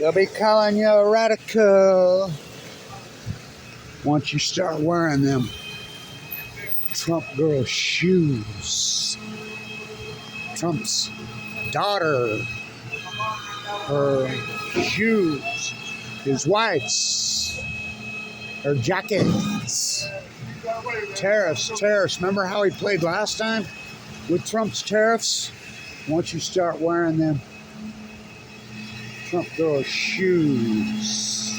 They'll be calling you a radical once you start wearing them Trump girl shoes. Trump's daughter, her shoes, his wife's, her jackets. Tariffs. Remember how he played last time with Trump's tariffs? Once you start wearing them Trump girl shoes.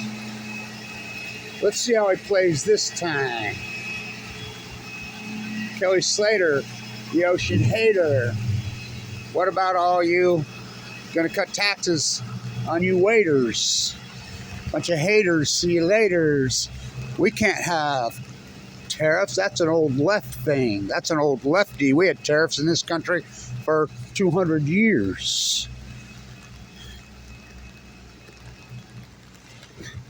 Let's see how he plays this time. Kelly Slater, the ocean hater. What about all you gonna cut taxes on you waiters? Bunch of haters, see you laters. We can't have tariffs. That's an old left thing. That's an old lefty. We had tariffs in this country for 200 years.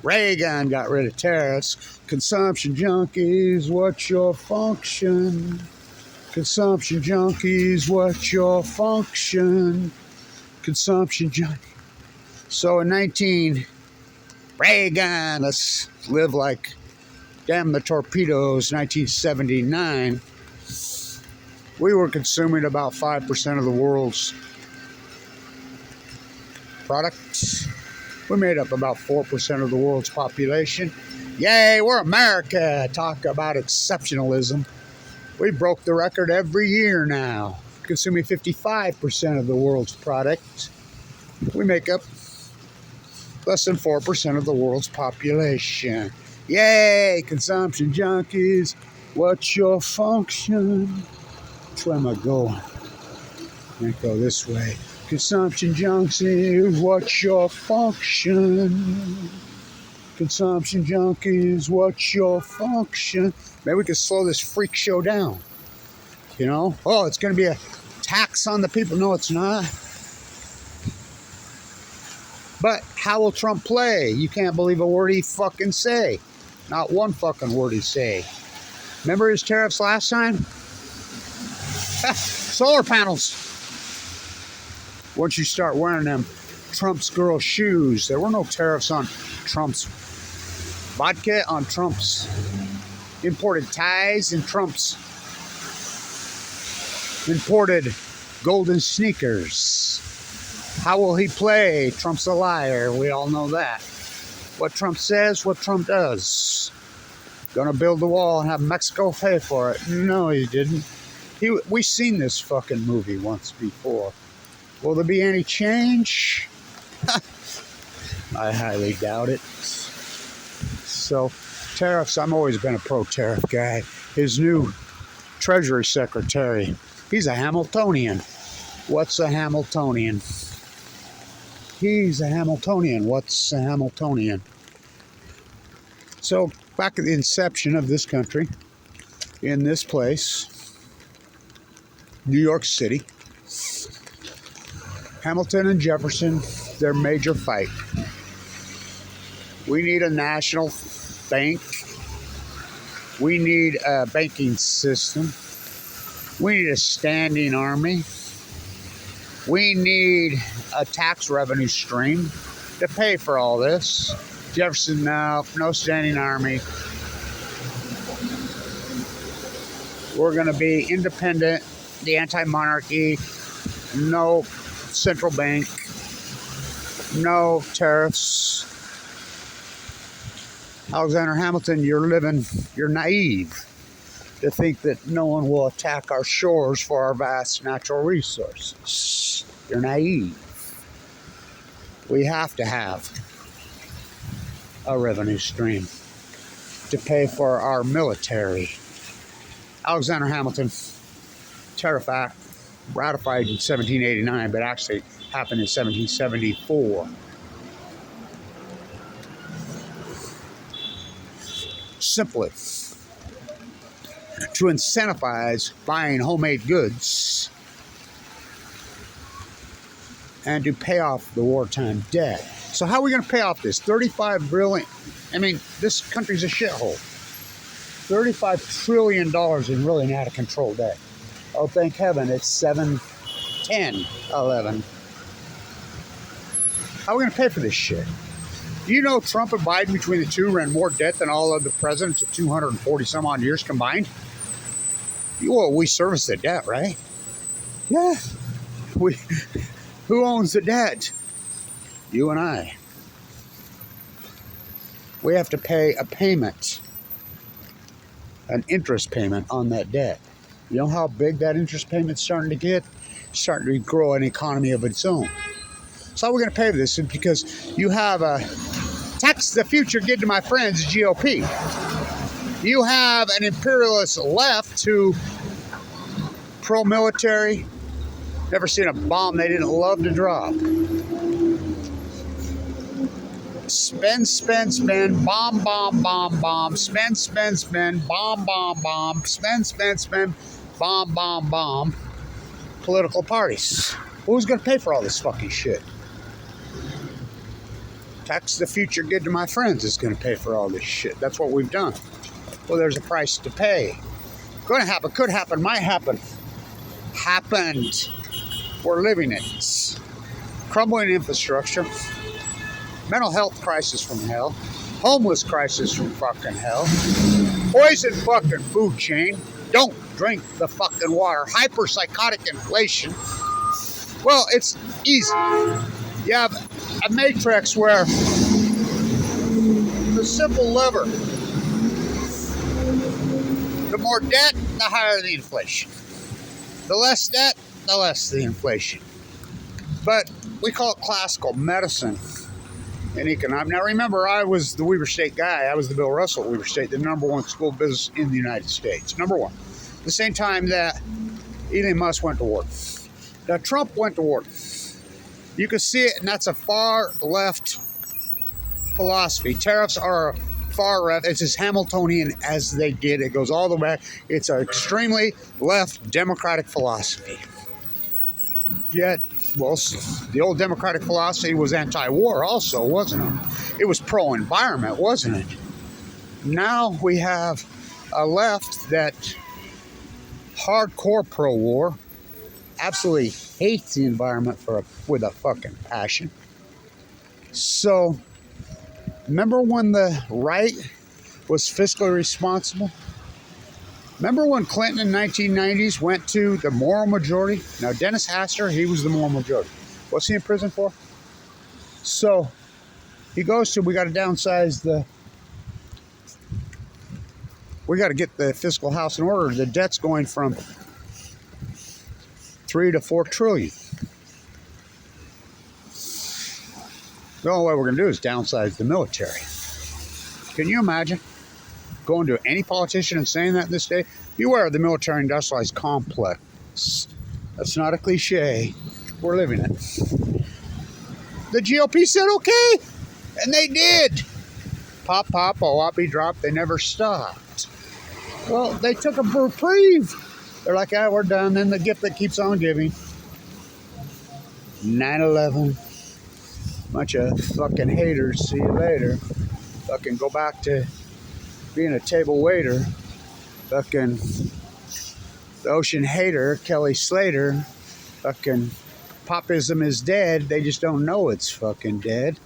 Reagan got rid of tariffs. Consumption junkies, what's your function? Consumption junkies, what's your function? Consumption junkie. So in Reagan, let's live like damn the torpedoes, 1979, we were consuming about 5% of the world's products. We made up about 4% of the world's population. Yay, we're America. Talk about exceptionalism. We broke the record every year now, consuming 55% of the world's product. We make up less than 4% of the world's population. Yay, consumption junkies. What's your function? Which way am I going? I go this way. Consumption junkies, what's your function? Consumption junkies, what's your function? Maybe we could slow this freak show down. You know? Oh, it's going to be a tax on the people. No, it's not. But how will Trump play? You can't believe a word he fucking say. Not one fucking word he say. Remember his tariffs last time? Solar panels. Once you start wearing them Trump's girl shoes, there were no tariffs on Trump's vodka, on Trump's imported ties, and Trump's imported golden sneakers. How will he play? Trump's a liar. We all know that. What Trump says, what Trump does. Gonna build the wall and have Mexico pay for it. No, he didn't. We've seen this fucking movie once before. Will there be any change? I highly doubt it. So, tariffs, I've always been a pro-tariff guy. His new Treasury Secretary, he's a Hamiltonian. What's a Hamiltonian? He's a Hamiltonian. What's a Hamiltonian? So, back at the inception of this country, in this place, New York City, Hamilton and Jefferson, their major fight. We need a national bank. We need a banking system. We need a standing army. We need a tax revenue stream to pay for all this. Jefferson, no standing army. We're going to be independent, the anti-monarchy, no central bank, no tariffs. Alexander Hamilton, you're naive to think that no one will attack our shores for our vast natural resources. You're naive. We have to have a revenue stream to pay for our military. Alexander Hamilton, Tariff Act, ratified in 1789, but actually happened in 1774. Simply to incentivize buying homemade goods and to pay off the wartime debt. So how are we going to pay off this? $35 billion. I mean, this country's a shithole. $35 trillion in really out of control debt. Oh, thank heaven, it's 7, 10, 11. How are we going to pay for this shit? Do you know Trump and Biden, between the two, ran more debt than all of the presidents of 240 some odd years combined? Well, we service the debt, right? Yeah. Who owns the debt? You and I. We have to pay a payment, an interest payment on that debt. You know how big that interest payment's starting to get? It's starting to grow an economy of its own. So how are we going to pay for this? Because you have a tax the future kid to my friends, GOP. You have an imperialist left who pro-military, never seen a bomb they didn't love to drop. Spend, spend, spend, bomb, bomb, bomb, bomb, spend, spend, spend, bomb, bomb, bomb, spend, spend, spend, bomb, bomb, bomb. Political parties. Who's going to pay for all this fucking shit? Tax the future good to my friends is going to pay for all this shit. That's what we've done. Well, there's a price to pay. Going to happen, could happen, might happen. Happened. We're living it. Crumbling infrastructure. Mental health crisis from hell. Homeless crisis from fucking hell. Poison fucking food chain. Don't drink the fucking water. Hyperpsychotic inflation. Well, it's easy. You have a matrix where the simple lever. The more debt, the higher the inflation. The less debt, the less the inflation. But we call it classical medicine in economics. Now remember, I was the Weber State guy. I was the Bill Russell at Weber State, the #1 school business in the United States. #1. The same time that Elon Musk went to war. Now Trump went to war. You can see it, and that's a far left philosophy. Tariffs are far left. It's as Hamiltonian as they get. It goes all the way back. It's an extremely left democratic philosophy. Yet, well, the old democratic philosophy was anti-war also, wasn't it? It was pro-environment, wasn't it? Now we have a left that hardcore pro-war, absolutely hates the environment with a fucking passion. So, remember when the right was fiscally responsible? Remember when Clinton in the 1990s went to the moral majority? Now, Dennis Hastert, he was the moral majority. What's he in prison for? So, he goes to, we got to downsize we got to get the fiscal house in order. The debt's going from 3 to 4 trillion. The only way we're going to do is downsize the military. Can you imagine going to any politician and saying that this day? Beware of the military industrialized complex. That's not a cliche. We're living it. The GOP said okay, and they did. Pop, pop, whoppy drop. They never stopped. Well, they took a reprieve. They're like, ah, we're done. Then the gift that keeps on giving. 9/11. Bunch of fucking haters. See you later. Fucking go back to being a table waiter. Fucking the ocean hater, Kelly Slater. Fucking popism is dead. They just don't know it's fucking dead.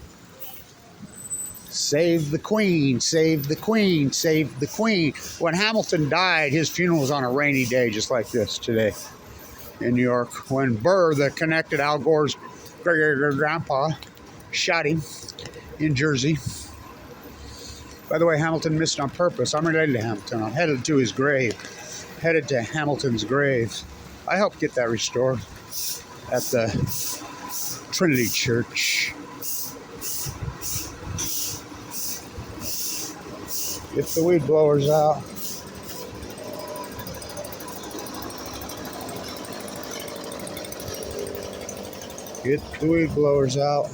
Save the Queen, save the Queen, save the Queen. When Hamilton died, his funeral was on a rainy day just like this today in New York. When Burr, the connected Al Gore's grandpa, shot him in Jersey. By the way, Hamilton missed on purpose. I'm related to Hamilton. I'm headed to his grave. Headed to Hamilton's grave. I helped get that restored at the Trinity Church. Get the weed blowers out. Get the weed blowers out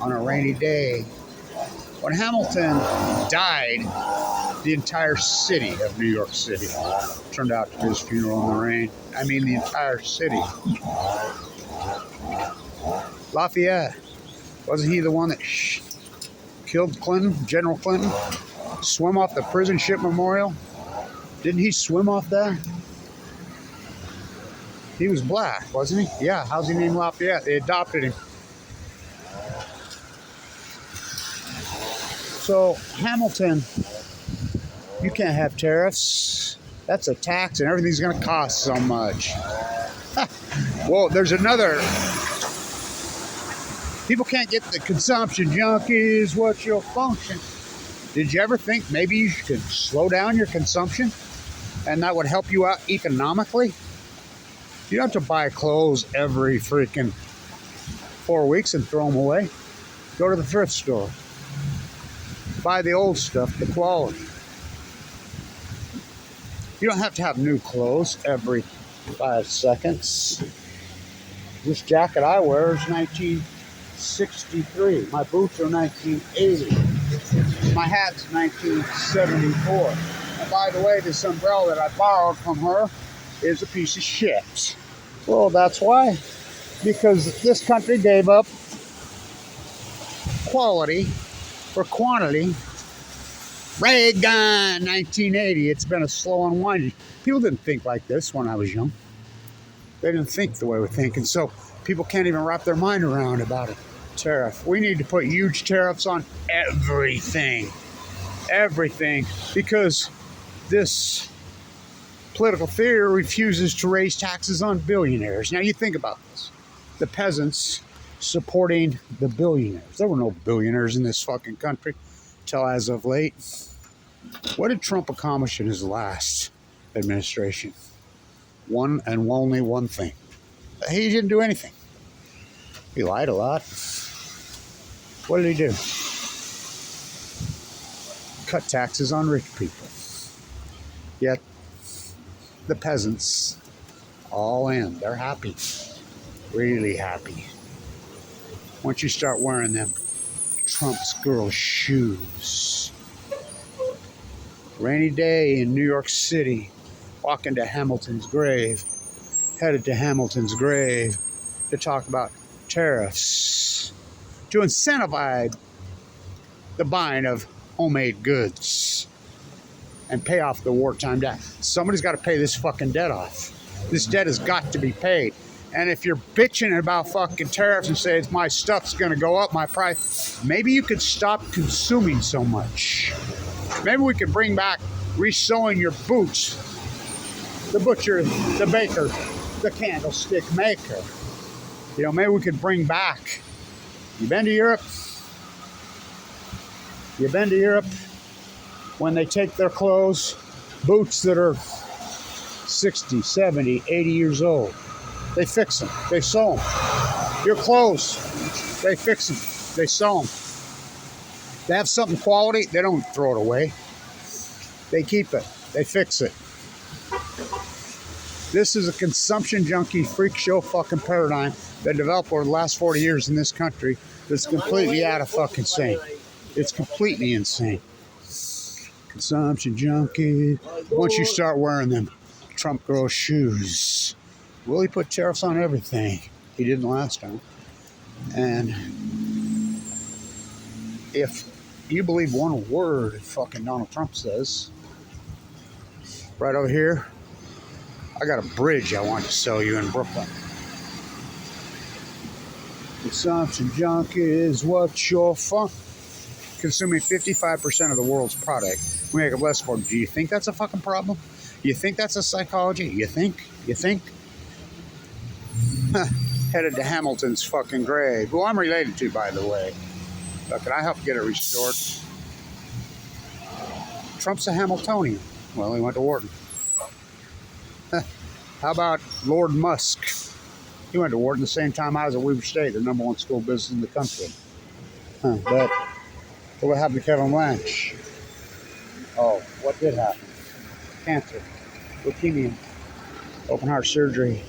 on a rainy day. When Hamilton died, the entire city of New York City turned out to his funeral in the rain. I mean, the entire city. Lafayette, wasn't he the one that killed Clinton, General Clinton? Swim off the prison ship memorial? Didn't he swim off that? He was black, wasn't he? Yeah, how's he named Lafayette? They adopted him. So, Hamilton, you can't have tariffs. That's a tax and everything's going to cost so much. Well, there's another. People can't get the consumption. Junkies, what's your function? Did you ever think maybe you could slow down your consumption and that would help you out economically? You don't have to buy clothes every freaking 4 weeks and throw them away. Go to the thrift store. Buy the old stuff, the quality. You don't have to have new clothes every 5 seconds. This jacket I wear is 1963. My boots are 1980. My hat's 1974. And by the way, this umbrella that I borrowed from her is a piece of shit. Well, that's why. Because this country gave up quality for quantity. Reagan, 1980. It's been a slow unwinding. People didn't think like this when I was young. They didn't think the way we're thinking. So people can't even wrap their mind around about a tariff. We need to put huge tariffs on everything. Everything. Because this political theory refuses to raise taxes on billionaires. Now you think about this. The peasants supporting the billionaires. There were no billionaires in this fucking country till as of late. What did Trump accomplish in his last administration? One and only one thing. He didn't do anything. He lied a lot. What did he do? Cut taxes on rich people. Yet the peasants all in. They're happy. Really happy. Once you start wearing them Trump's girl shoes. Rainy day in New York City. Walking to Hamilton's grave. Headed to Hamilton's grave to talk about tariffs. To incentivize the buying of homemade goods. And pay off the wartime debt. Somebody's got to pay this fucking debt off. This debt has got to be paid. And if you're bitching about fucking tariffs and say my stuff's going to go up, my price, maybe you could stop consuming so much. Maybe we could bring back resewing your boots. The butcher, the baker, the candlestick maker. You know, maybe we could bring back. You been to Europe? You been to Europe? When they take their clothes, boots that are 60, 70, 80 years old, they fix them. They sew them. Your clothes, they fix them. They sew them. They have something quality, they don't throw it away. They keep it. They fix it. This is a consumption junkie freak show fucking paradigm that developed over the last 40 years in this country that's completely out of fucking insane. It's completely insane. Consumption junkie. Once you start wearing them Trump girl shoes. Will he put tariffs on everything? He didn't last time. And if you believe one word fucking Donald Trump says, right over here, I got a bridge I want to sell you in Brooklyn. Consumption junkie is what you're fun. Consuming 55% of the world's product. We make it less for. Do you think that's a fucking problem? You think that's a psychology? You think? Headed to Hamilton's fucking grave. Who I'm related to, by the way. Can I help get it restored? Trump's a Hamiltonian. Well, he went to Wharton. How about Lord Musk? He went to Wharton the same time I was at Weber State, the #1 school business in the country. But what happened to Kevin Blanch? Oh, what did happen? Cancer, leukemia, open heart surgery,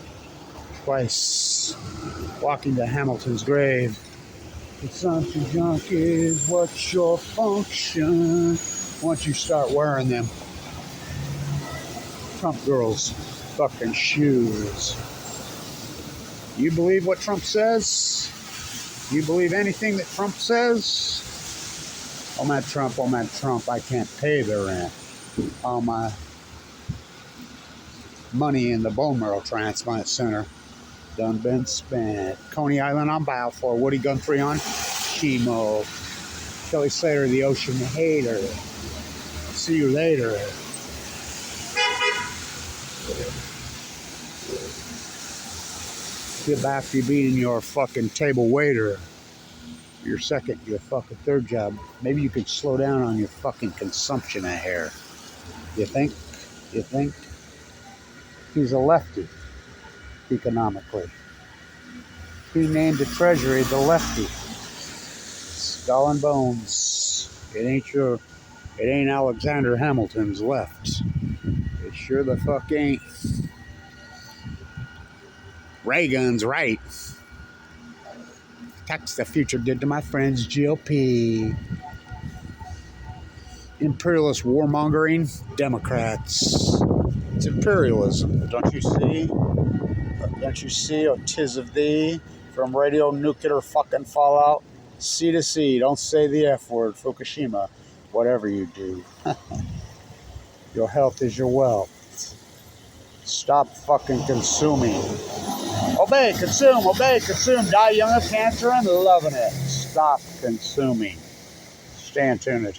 twice, walking to Hamilton's grave. Consumption junkies, what's your function? Once you start wearing them Trump girls fucking shoes. You believe what Trump says? You believe anything that Trump says? Oh, man, Trump, I can't pay the rent. Oh, my. Money in the bone marrow transplant center done been spent. Coney Island on Balfour. Woody Guthrie on chemo. Kelly Slater, the ocean hater. See you later. Get back to being your fucking table waiter. Your second, your fucking third job. Maybe you could slow down on your fucking consumption of hair. You think? You think? He's a lefty, economically. He named the Treasury the lefty. Skull and bones. It ain't Alexander Hamilton's left. It sure the fuck ain't. Reagan's right. Tax the future did to my friends GOP. Imperialist warmongering, Democrats. It's imperialism. Don't you see? Don't you see? Oh, 'tis of thee. From radio nuclear fucking fallout. Sea to sea. Don't say the F word. Fukushima. Whatever you do. Your health is your wealth. Stop fucking consuming. Obey, consume, die young of cancer and loving it. Stop consuming. Stay in tune.